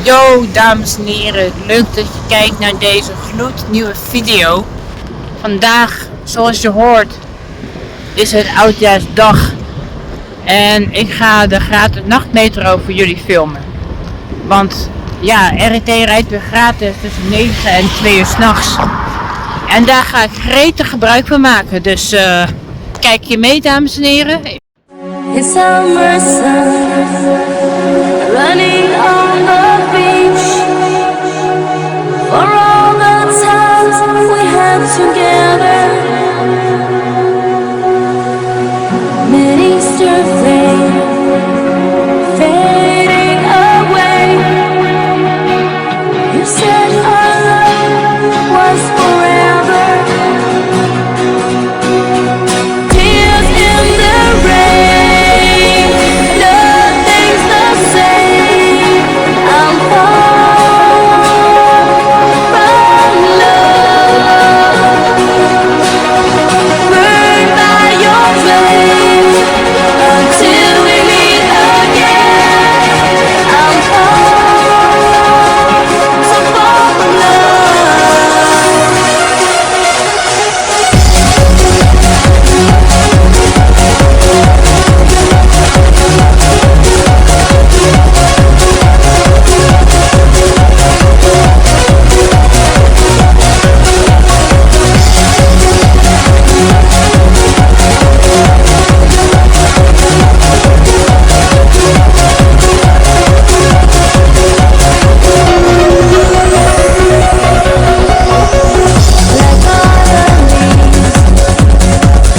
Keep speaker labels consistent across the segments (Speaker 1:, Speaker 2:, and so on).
Speaker 1: Yo dames en heren, leuk dat je kijkt naar deze gloednieuwe video. Vandaag, zoals je hoort, is het Oudjaarsdag. En ik ga de gratis nachtmetro voor jullie filmen. Want ja, RET rijdt weer gratis tussen 9 en 2 uur 's nachts. En daar ga ik gretig gebruik van maken. Dus kijk je mee dames en heren.
Speaker 2: It's summer sun, running on the beach. For all the times we had together, mid-Easter flame fading away. You said our love was forever. Tears in the rain, nothing's the same. I'm far from love, burned by your flame until we meet again. I'm far, so far from love.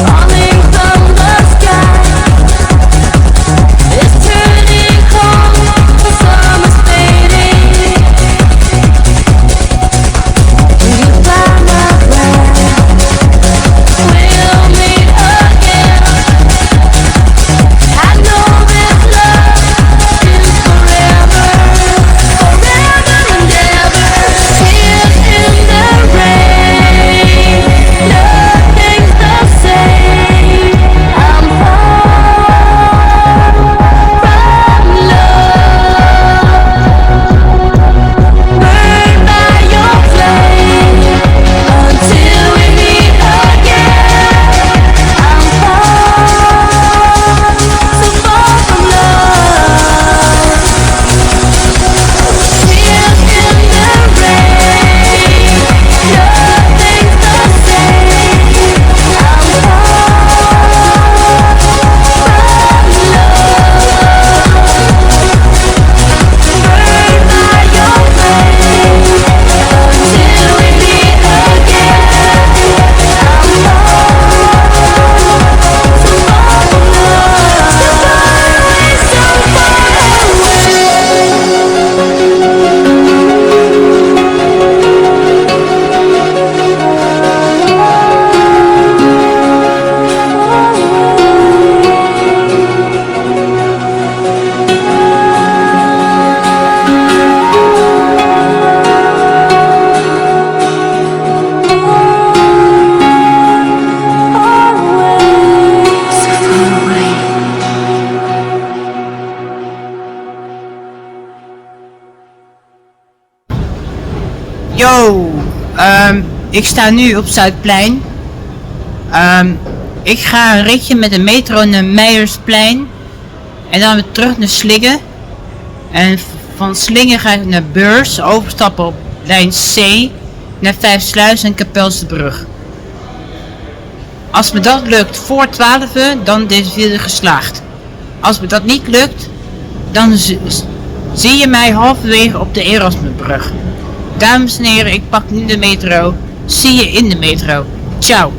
Speaker 2: Falling from the sky, it's turning cold, the summer's fading. Will you fly my flag? We'll meet again. I know this love is forever, forever and ever. Tears in the rain, nothing's the same. I'm far from love, burned by your flame until we meet again. I'm far, so far from love. Tears in the rain, nothing's the same. I'm far from love, burned by your flame until we meet again. I'm far, so far from love, so far away.
Speaker 1: Yo, ik sta nu op Zuidplein. Ik ga een ritje met de metro naar Meijersplein. En dan weer terug naar Slinger. En van Slinger ga ik naar Beurs, overstappen op lijn C, naar Vijfsluis en Kapelsebrug. Als me dat lukt voor 12 uur, dan is deze video geslaagd. Als me dat niet lukt, dan zie je mij halverwege op de Erasmusbrug. Dames en heren, ik pak nu de metro. Zie je in de metro. Ciao.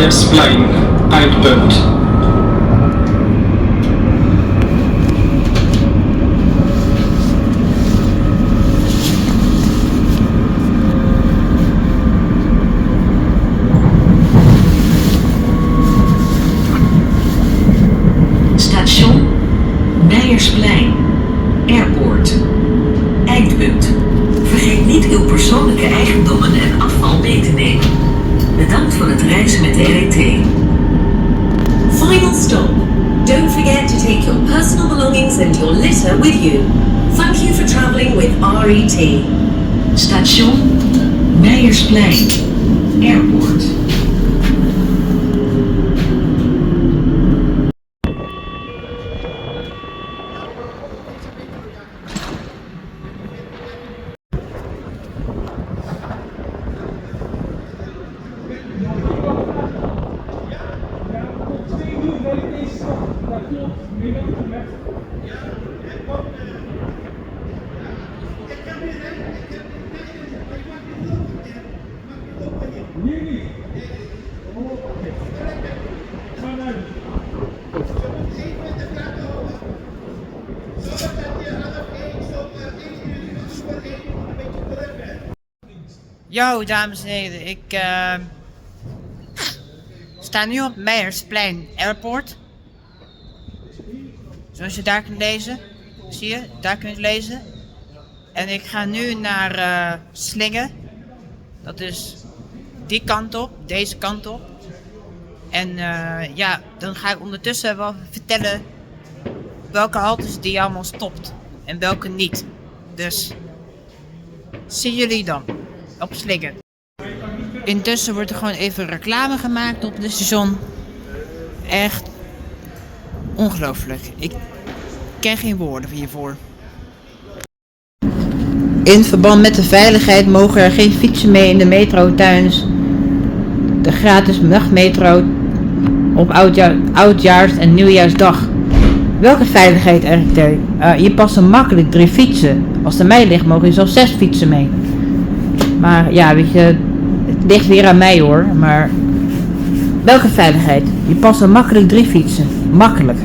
Speaker 3: Meiersplein, Eindpunt.
Speaker 4: Station Meiersplein, Airport, Eindpunt. Vergeet niet uw persoonlijke eigendommen en afval mee te nemen. Bedankt voor het reizen met de RET.
Speaker 5: Final stop. Don't forget to take your personal belongings and your litter with you. Thank you for traveling with RET.
Speaker 4: Station Meiersplein, Airport.
Speaker 1: Yo, dames en heren, ik sta nu op Meiersplein Airport. Zoals je daar kunt lezen. Zie je, daar kun je het lezen. En ik ga nu naar Slingen. Dat is die kant op, deze kant op. En ja, dan ga ik ondertussen wel vertellen welke haltes die allemaal stopt. En welke niet. Dus, zie jullie dan. Op Slingen. Intussen wordt er gewoon even reclame gemaakt op het station. Echt ongelooflijk. Ik ken geen woorden hiervoor. In verband met de veiligheid mogen er geen fietsen mee in de metro tijdens de gratis nachtmetro op oudjaars- en nieuwjaarsdag. Welke veiligheid RT? Je passen makkelijk 3 fietsen. Als het aan mij ligt mogen je zelfs 6 fietsen mee. Maar ja, weet je, het ligt weer aan mij hoor, maar welke veiligheid? Je past er makkelijk 3 fietsen. Makkelijk.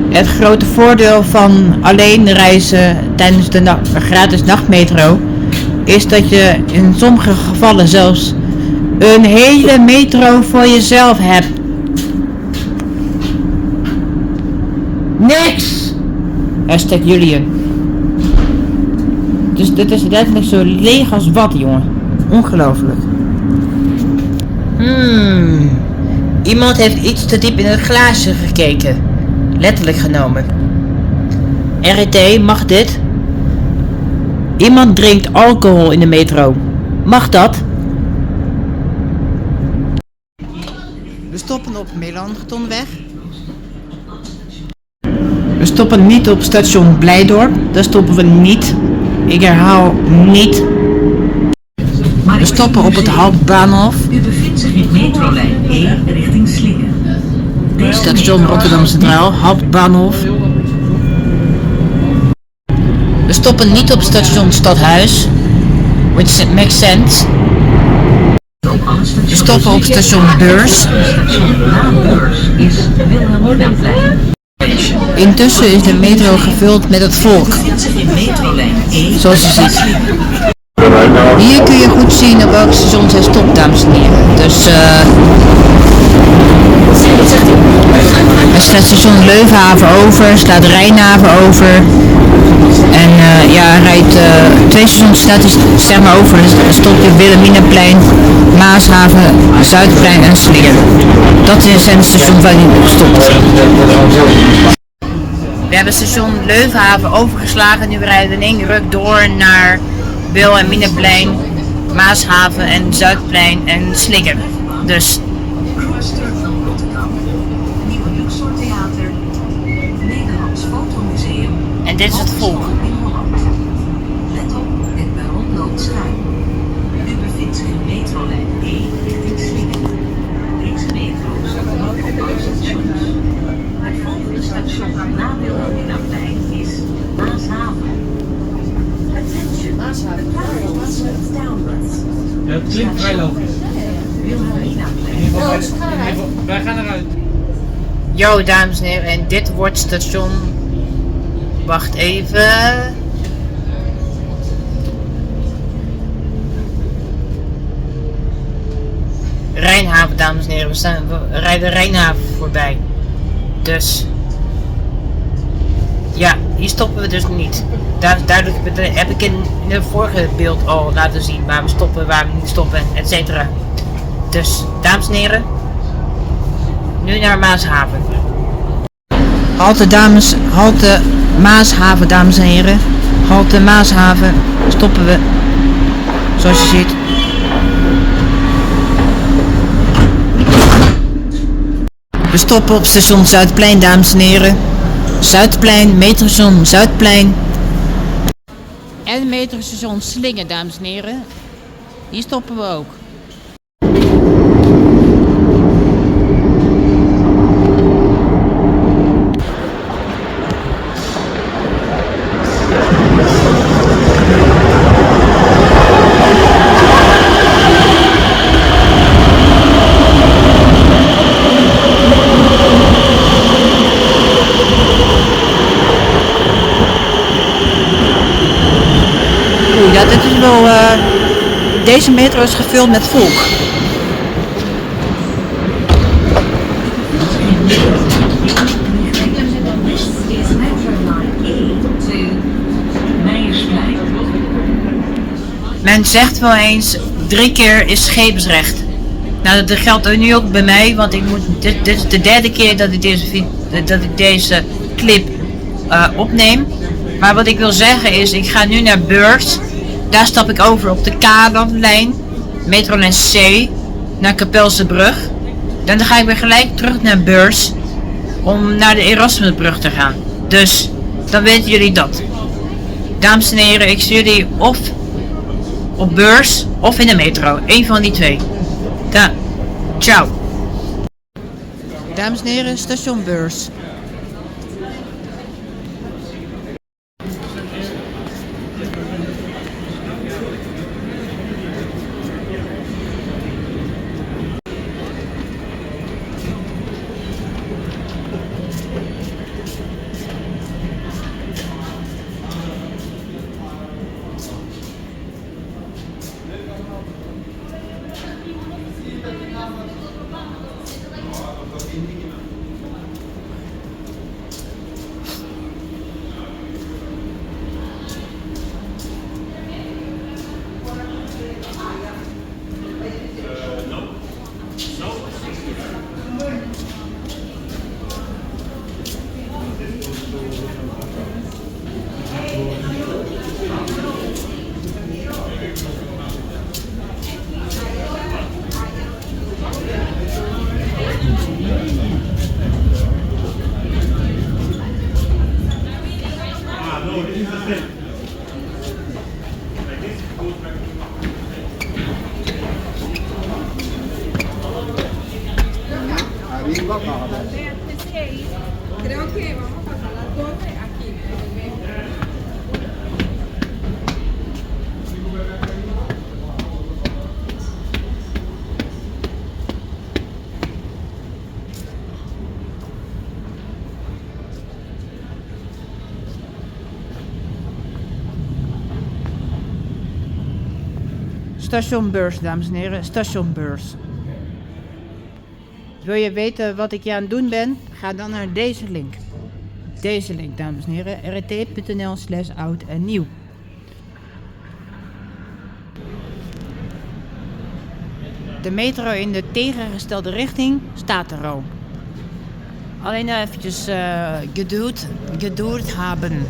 Speaker 1: Het grote voordeel van alleen reizen tijdens de gratis nachtmetro is dat je in sommige gevallen zelfs een hele metro voor jezelf hebt. Niks! Hashtag Julian. Dus dit is letterlijk zo leeg als wat, jongen. Ongelooflijk. Iemand heeft iets te diep in het glaasje gekeken. Letterlijk genomen. RET, mag dit? Iemand drinkt alcohol in de metro. Mag dat? We stoppen op Melanchthonweg. We stoppen niet op station Blijdorp. Daar stoppen we niet. Ik herhaal niet. We stoppen op het Hauptbahnhof.
Speaker 4: U bevindt zich in metrolijn E richting Slingen.
Speaker 1: Station Rotterdam Centraal, Hauptbahnhof. We stoppen niet op station Stadhuis, which makes sense. We stoppen op station Beurs.
Speaker 4: Station na Beurs is Wilhelminaplein.
Speaker 1: Intussen is de metro gevuld met het volk,
Speaker 4: Bevindt zich in metrolijn E.
Speaker 1: zoals je ziet. Hier kun je goed zien op welk station zij stopt, dames en heren. Dus hij slaat station Leuvenhaven over, slaat Rijnhaven over. En ja, hij rijdt 2 stations slaat hij zeg maar over. Dus dan stopt je Wilhelminaplein, Maashaven, Zuidplein en Slingen. Dat zijn de stations waar hij op stopt. We hebben station Leuvenhaven overgeslagen. Nu rijden we in één ruk door naar Wilhelminaplein, Maashaven en Zuidplein en Slingen. Dus
Speaker 4: Kruisterveld Rotterdam. Nieuwe Luxor Theater. Nederlands Fotomuseum.
Speaker 1: en dit is het volk.
Speaker 4: In Holland. Let op, het perron loopt schuin. U bevindt zich in metrolijn E richting Slingen. Deze metro staat ook op alle stations. Het volgende station na Wilhelminaplein is Maashaven. Attention, the platform slopes downwards.
Speaker 3: Ja, het klinkt vrij logisch.
Speaker 4: Wilhelminaplein.
Speaker 6: Wij gaan eruit.
Speaker 1: Yo, dames en heren, en dit wordt station... Wacht even... Rijnhaven, dames en heren. We rijden Rijnhaven voorbij. Dus... Ja, hier stoppen we dus niet. Duidelijk heb ik in het vorige beeld al laten zien waar we stoppen, waar we niet stoppen, etc. Dus, dames en heren. Nu naar Maashaven. Halte Maashaven, dames en heren. Halte Maashaven. Stoppen we. Zoals je ziet. We stoppen op station Zuidplein, dames en heren. Zuidplein, metrostation Zuidplein. En metrostation Slingen, dames en heren. Hier stoppen we ook. Ja, dit is wel... Deze metro is gevuld met volk.
Speaker 4: Is Metroline E to Meijersplein.
Speaker 1: Men zegt wel eens, 3 keer is scheepsrecht. Nou, dat geldt nu ook bij mij, want dit is de 3e keer dat ik deze clip opneem. Maar wat ik wil zeggen is, ik ga nu naar Beurs. Daar stap ik over op de K-lijn, metrolijn C, naar Kapelsebrug. Dan ga ik weer gelijk terug naar Beurs, om naar de Erasmusbrug te gaan. Dus, dan weten jullie dat. Dames en heren, ik zie jullie of op Beurs, of in de metro. Eén van die twee. Ciao. Dames en heren, station Beurs.
Speaker 7: Creo que vamos a pasar las 12 aquí.
Speaker 1: Station Beurs, dames en heren, station Beurs. Wil je weten wat ik hier aan het doen ben? Ga dan naar deze link. Deze link, dames en heren, rt.nl/oud en nieuw. De metro in de tegengestelde richting staat er al. Alleen eventjes geduld hebben.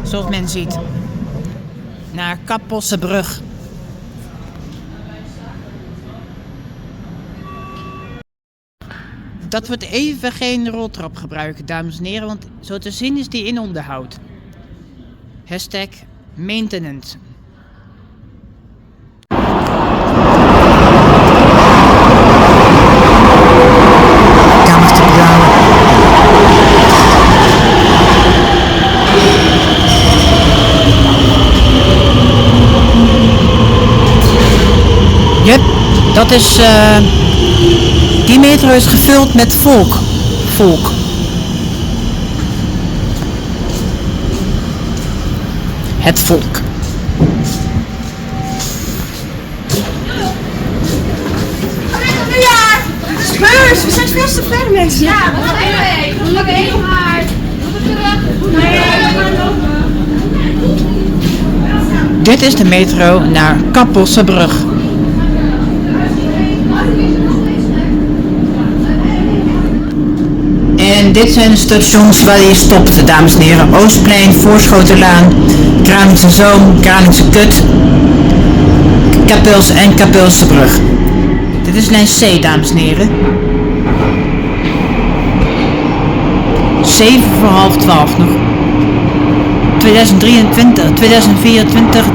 Speaker 1: Zoals men ziet. Naar Kapelsebrug. Dat wordt even geen roltrap gebruiken, dames en heren, want zo te zien is die in onderhoud. #maintenance. Kamers te betalen. Yep. Dat is, die metro is gevuld met volk. Het volk.
Speaker 7: Speurs, we zijn veel te ver mensen. Ja, we gaan even. We moeten even hard.
Speaker 1: Dit is de metro naar Kappelsebrug. En dit zijn de stations waar je stopt, dames en heren. Oostplein, Voorschotenlaan, Kralingse Zoom, Kralingse Kut, Kapels en Kapelsebrug. Dit is lijn C, dames en heren. 7 voor half 12 nog. 2024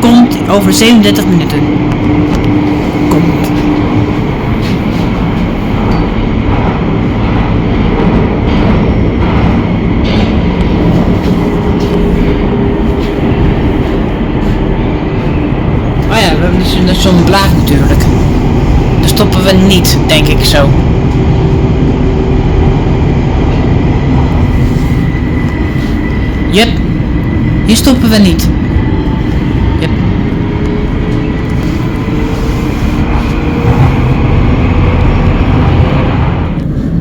Speaker 1: komt over 37 minuten. Komt. Oh ja, we hebben dus een station Blaak natuurlijk. Daar stoppen we niet, denk ik zo. Yep, hier stoppen we niet. Yep.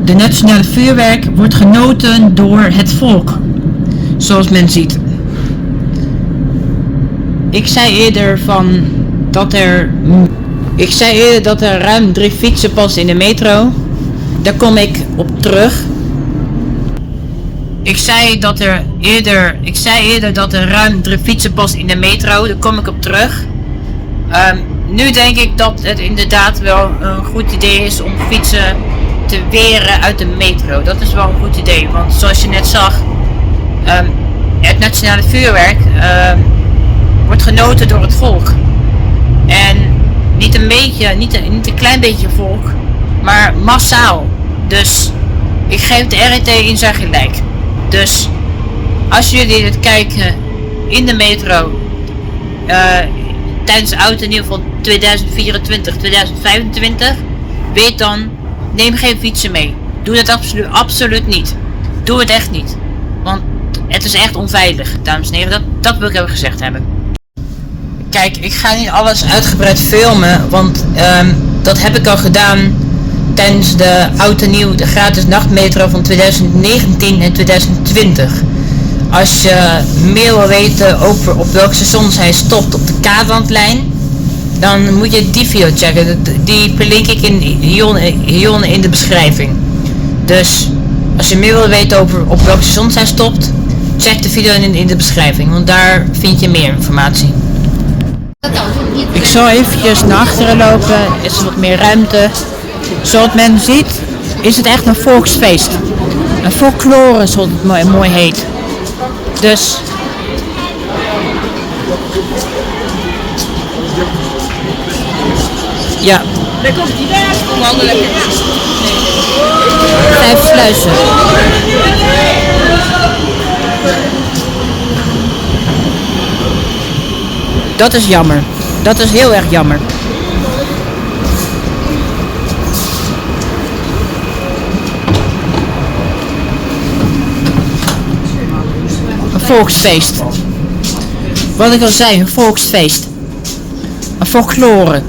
Speaker 1: De nationale vuurwerk wordt genoten door het volk, zoals men ziet. Ik zei eerder dat er ruim 3 fietsen passen in de metro. Daar kom ik op terug. Ik zei eerder dat er ruim 3 fietsen passen in de metro. Daar kom ik op terug. Nu denk ik dat het inderdaad wel een goed idee is om fietsen te weren uit de metro. Dat is wel een goed idee, want zoals je net zag, het nationale vuurwerk wordt genoten door het volk. En niet een beetje, niet een klein beetje volk, maar massaal. Dus ik geef de RET in zijn gelijk. Dus als jullie dit kijken in de metro tijdens oud en nieuw van 2024, 2025, weet dan, neem geen fietsen mee. Doe dat absoluut niet. Doe het echt niet. Want het is echt onveilig, dames en heren. Dat wil ik even gezegd hebben. Kijk, ik ga niet alles uitgebreid filmen, want dat heb ik al gedaan tijdens de oud en nieuw, de gratis nachtmetro van 2019 en 2020. Als je meer wil weten over op welk station hij stopt op de Kaatlandlijn, dan moet je die video checken. Die link ik hieronder in de beschrijving. Dus als je meer wil weten over op welk station hij stopt, check de video in de beschrijving, want daar vind je meer informatie. Ik zal eventjes naar achteren lopen, is er wat meer ruimte. Zoals men ziet is het echt een volksfeest. Een folklore, zoals het mooi heet. Dus ja.
Speaker 7: Daar komt hij weg. Kom wandelen.
Speaker 1: 5 sluizen. Dat is jammer. Dat is heel erg jammer. Een volksfeest. Wat ik al zei, een volksfeest. Een folklore.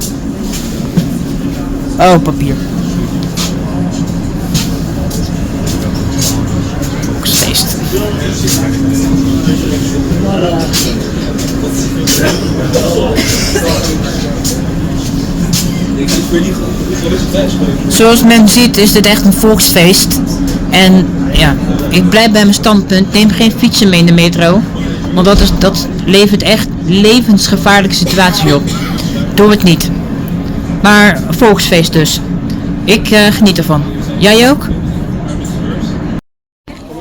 Speaker 1: Oh, papier. Volksfeest. Zoals men ziet is dit echt een volksfeest. En ja, ik blijf bij mijn standpunt. Neem geen fietsen mee in de metro. Want dat levert echt levensgevaarlijke situatie op. Doe het niet. Maar een volksfeest dus. Ik geniet ervan. Jij ook?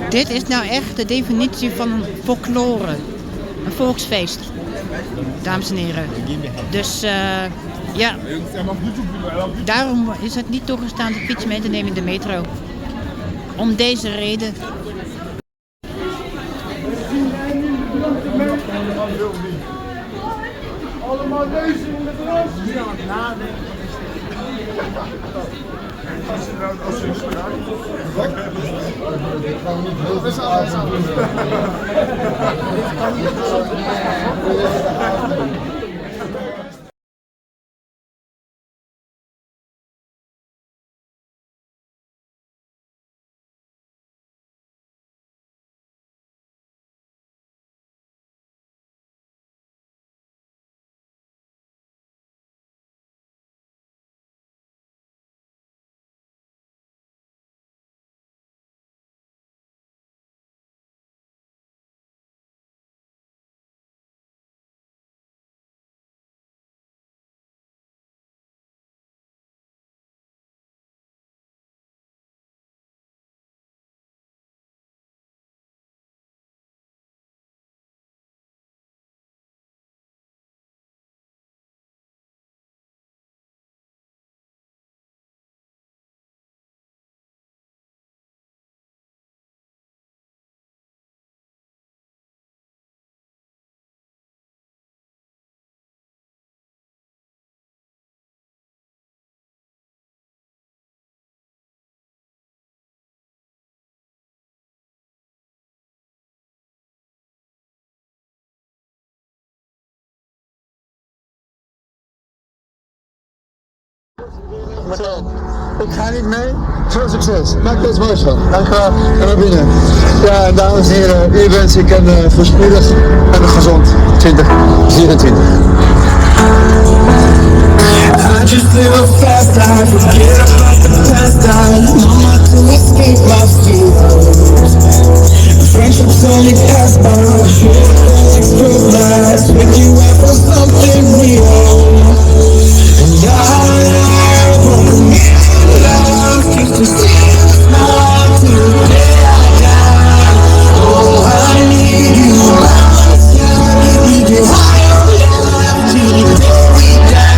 Speaker 1: Dit is nou echt de definitie van een folklore. Een volksfeest. Dames en heren. Dus ja. Daarom is het niet toegestaan de fiets mee te nemen in de metro. Om deze reden.
Speaker 6: allemaal neuzen in de gras. Hier aan het nadenken. Als je nou als je dat is alles anders.
Speaker 8: Ik ga niet mee. Veel succes. Maak deze mooi van. Dankjewel. En naar binnen. Ja, dames en heren, u wens ik een voorspoedig en een gezond 2024. I just live a fast life, forget about the past time. Mama to escape my fears. Friendships only pass by, express lies. Wake you up for something real. And I love keeps the stars not today I die. Oh, I need you outside, need you higher love till the day we die.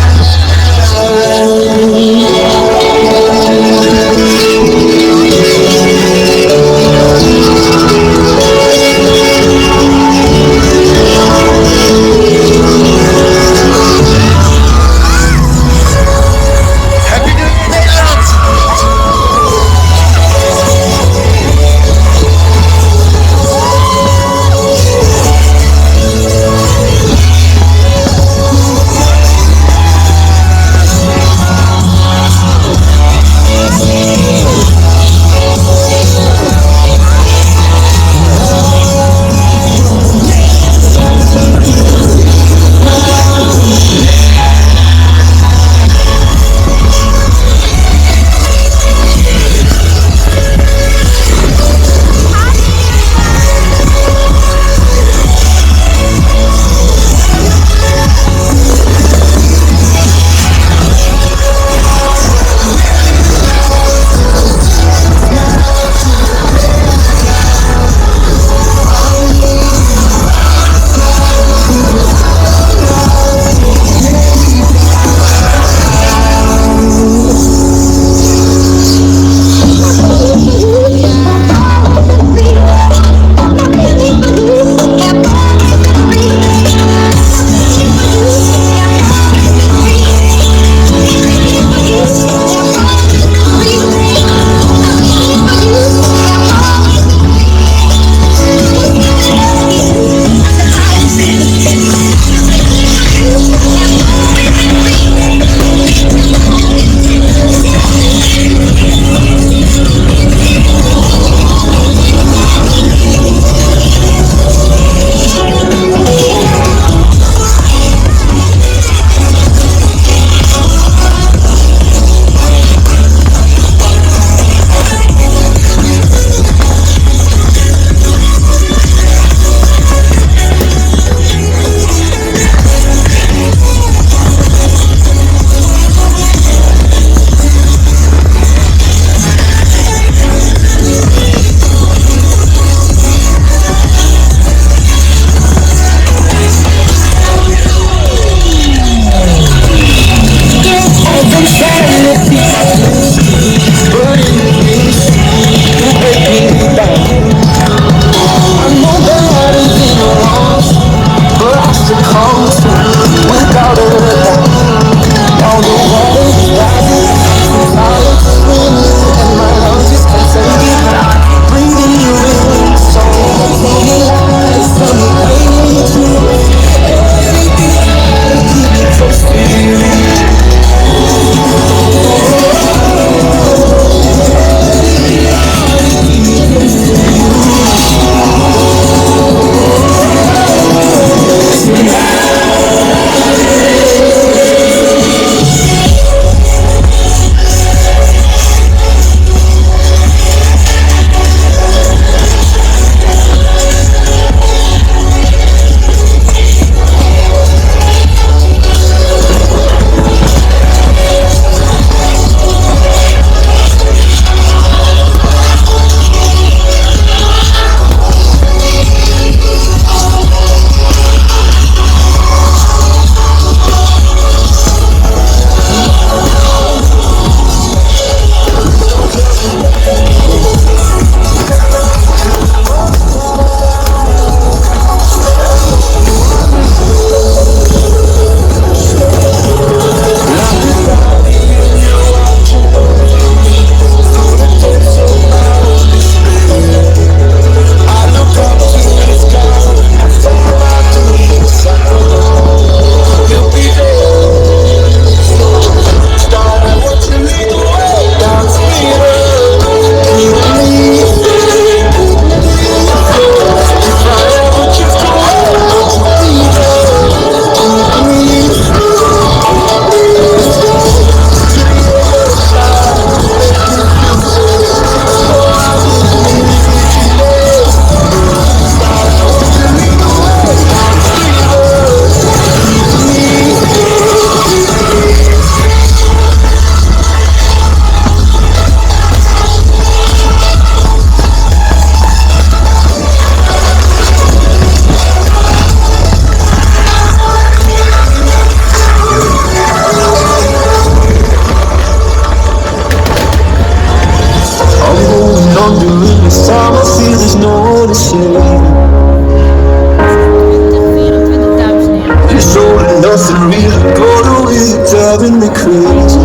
Speaker 8: nothing real. Go to it, driving me crazy.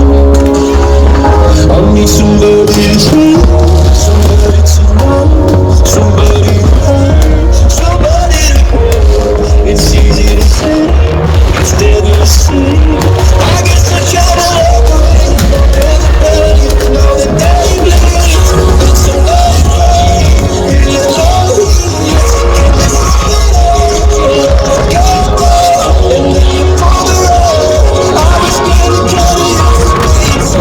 Speaker 8: I need somebody to feel, somebody to know, somebody to hold, somebody to hold. It's easy to say, it's deadly to say. I guess I travel away, everybody know that they bleed. It's somebody in your love, and it's and then you pull the road. I was getting carried away, so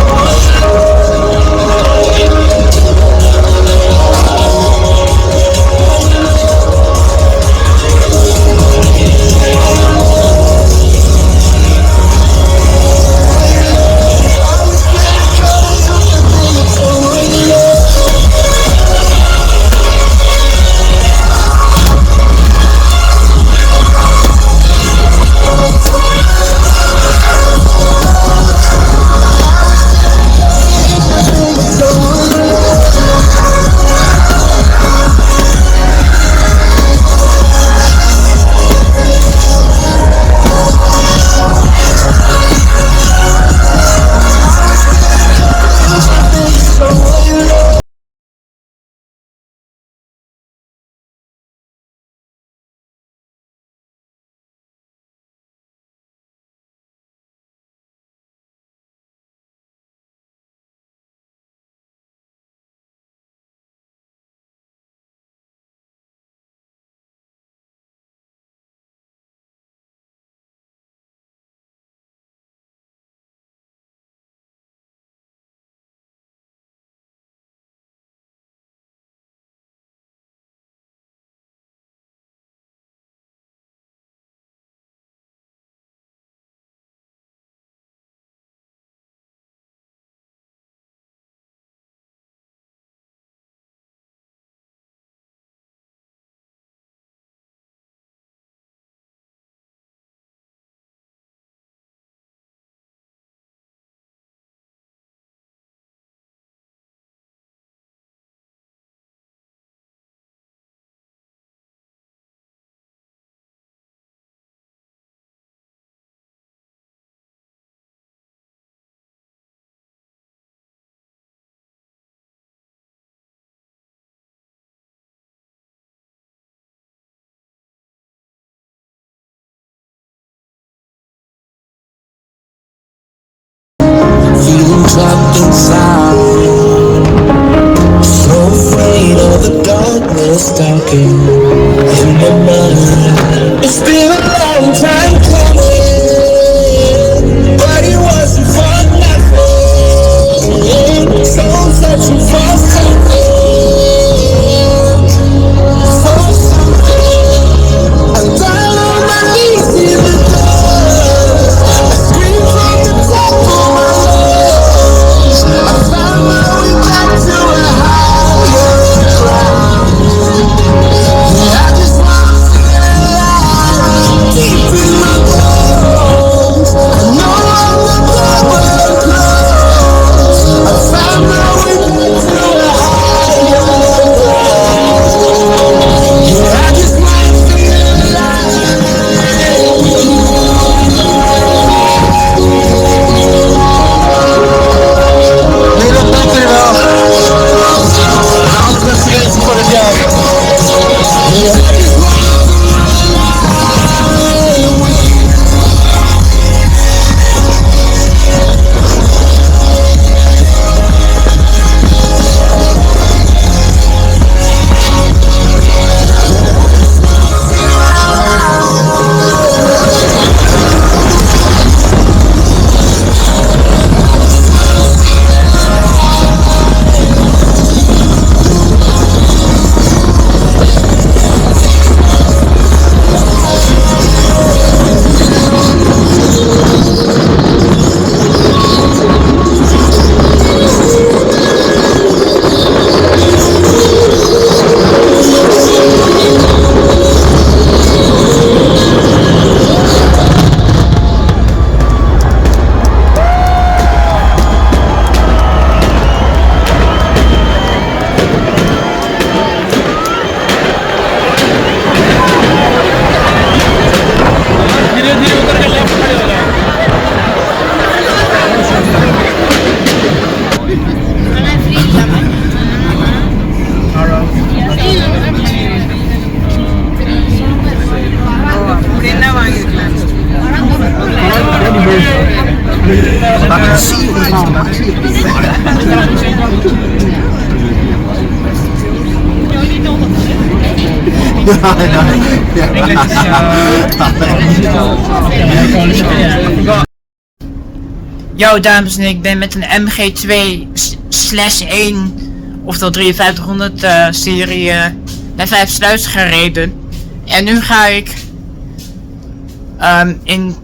Speaker 8: feeling trapped inside, so afraid of the darkness talking in my mind. It's been a long time coming, but it wasn't for nothing. So I'm searching for something, for something. I'm down on my knees in the dark. I scream from the top of my lungs. I found my way back to a higher ground. Yeah, I just wanna feel alive.
Speaker 1: Yo dames en heren, ik ben met een MG2/1, oftewel 5300 serie naar Vijfsluis gereden. En nu ga ik in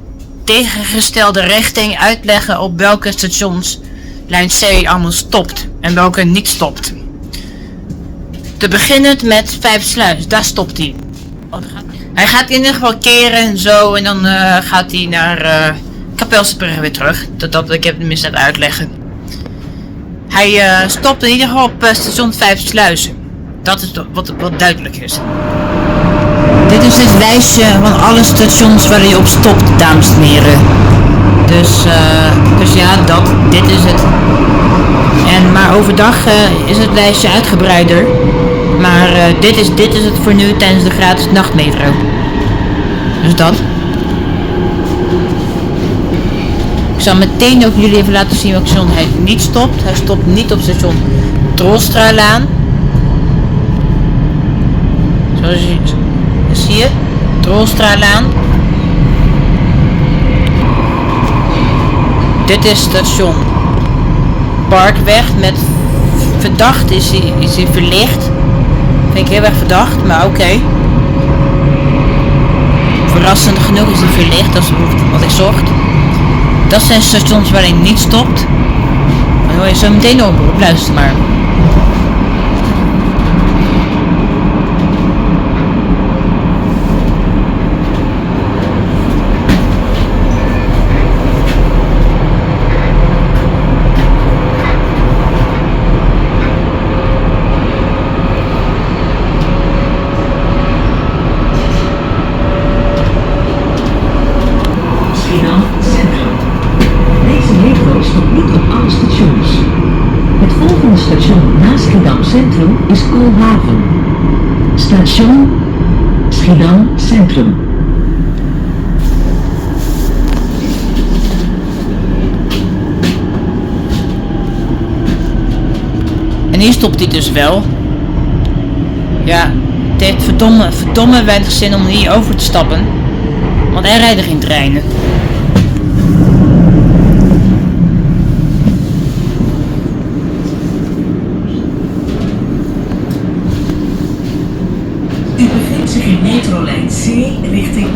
Speaker 1: tegengestelde richting uitleggen op welke stations lijn C allemaal stopt en welke niet stopt. Te beginnen met Vijfsluis, daar stopt hij. Hij gaat in ieder geval keren en zo en dan gaat hij naar Kapelsbrug weer terug. Ik heb het mis net uitleggen. Hij stopt in ieder geval op station Vijfsluizen. Dat is wat duidelijk is. Dit is het lijstje van alle stations waar hij op stopt, dames en heren. Dus ja, dit is het. Maar overdag is het lijstje uitgebreider. Maar dit is het voor nu tijdens de gratis nachtmetro. Dus dat. Ik zal meteen ook jullie even laten zien welk station hij niet stopt. Hij stopt niet op station Troelstralaan. Zoals zie je, Troelstralaan. Dit is station Parkweg met verdacht is hij verlicht. Vind ik heel erg verdacht, maar oké. Verrassend genoeg is hij verlicht, dat is wat ik zocht. Dat zijn stations waar hij niet stopt. Dan hoor je zo meteen op, luister maar.
Speaker 4: Schiedam Centrum. Deze metro stopt niet op alle stations. Het volgende station na Schiedam Centrum is Koolhaven. Station Schiedam Centrum.
Speaker 1: En hier stopt hij dus wel. Ja, het heeft verdomme weinig zin om hier over te stappen. Want er rijden geen treinen.
Speaker 5: U bevindt zich in metrolijn C richting...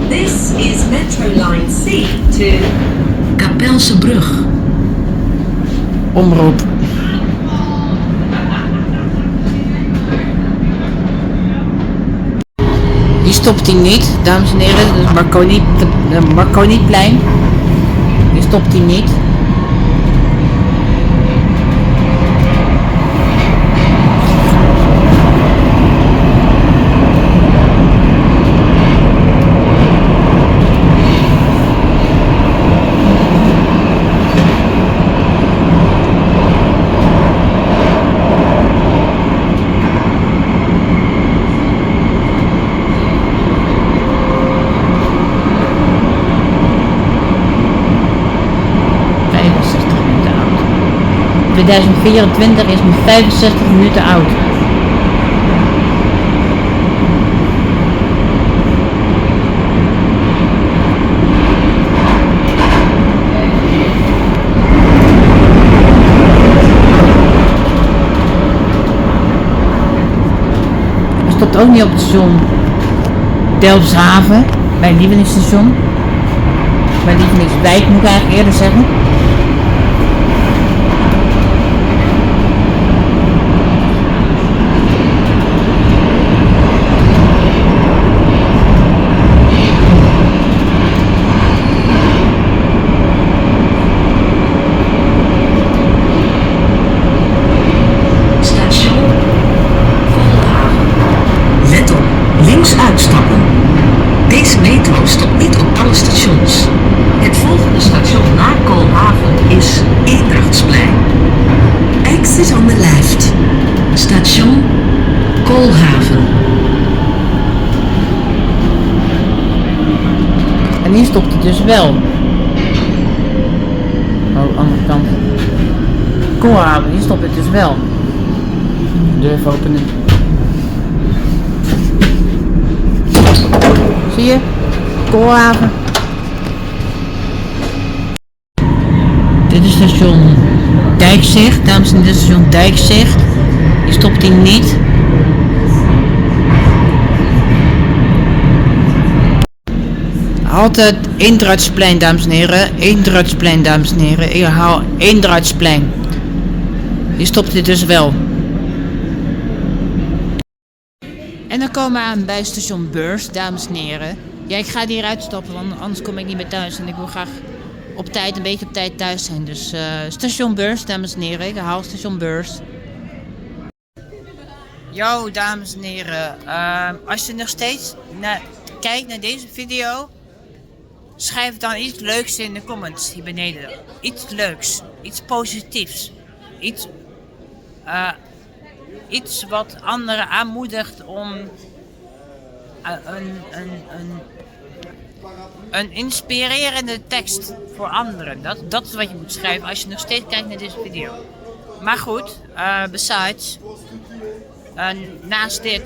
Speaker 5: This is metroline C to...
Speaker 4: Kapelse Brug.
Speaker 1: Omroep. Hier stopt hij niet, dames en heren. Dat is Marconiplein. Hier stopt hij niet. In 2024 is nu 65 minuten oud. Hij stopt ook niet op het station Delfshaven, mijn lievelingsstation. Mijn lievelingswijk moet ik eigenlijk eerder zeggen.
Speaker 4: Links uitstappen. Deze metro stopt niet op alle stations. Het volgende station na Koolhaven is Eendrachtsplein. Exit on the left. Station Koolhaven.
Speaker 1: En hier stopt hij dus wel. andere kant. Koolhaven, hier stopt het dus wel. Deur even openen. Zie je? Koolhaven. Dit is station Dijkzicht, dames en heren, dit is station Dijkzicht. Je stopt hier niet. Altijd Eendrachtsplein, dames en heren. Eendrachtsplein, dames en heren. Ik herhaal Eendrachtsplein. Je stopt dit dus wel. En dan komen we aan bij station Beurs, dames en heren. Ja, ik ga hier uitstappen, want anders kom ik niet meer thuis. En ik wil graag een beetje op tijd thuis zijn. Dus station Beurs, dames en heren. Ik herhaal station Beurs. Yo, dames en heren. Als je nog steeds kijkt naar deze video, schrijf dan iets leuks in de comments hier beneden. Iets leuks. Iets positiefs. Iets wat anderen aanmoedigt om een inspirerende tekst voor anderen. Dat is wat je moet schrijven als je nog steeds kijkt naar deze video. Maar goed, besides, naast dit,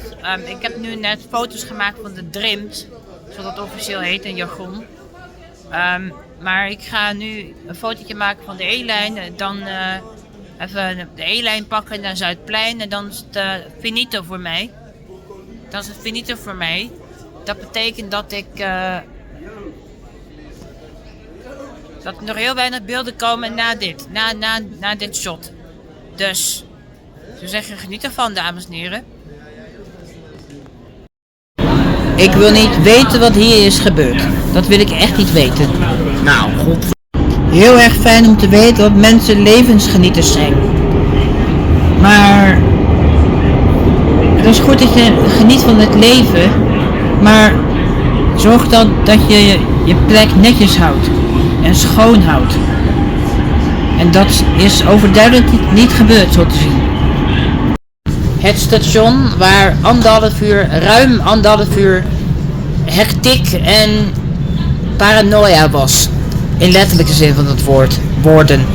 Speaker 1: ik heb nu net foto's gemaakt van de Drimt, zoals dat officieel heet in jargon. Maar ik ga nu een fotootje maken van de E-lijn, dan even de E-lijn pakken naar Zuidplein en dan is het finito voor mij. Dat is het finito voor mij. Dat betekent dat ik dat er nog heel weinig beelden komen na dit, na dit shot. Dus, ik zou zeggen, geniet ervan, dames en heren. Ik wil niet weten wat hier is gebeurd. Dat wil ik echt niet weten. Nou, god. Heel erg fijn om te weten dat mensen levensgenieters zijn. Maar het is goed dat je geniet van het leven, maar zorg dan dat je je plek netjes houdt en schoon houdt. En dat is overduidelijk niet gebeurd, zo te zien. Het station waar ruim anderhalf uur hectiek en paranoia was. In letterlijke zin van het woord. Woorden.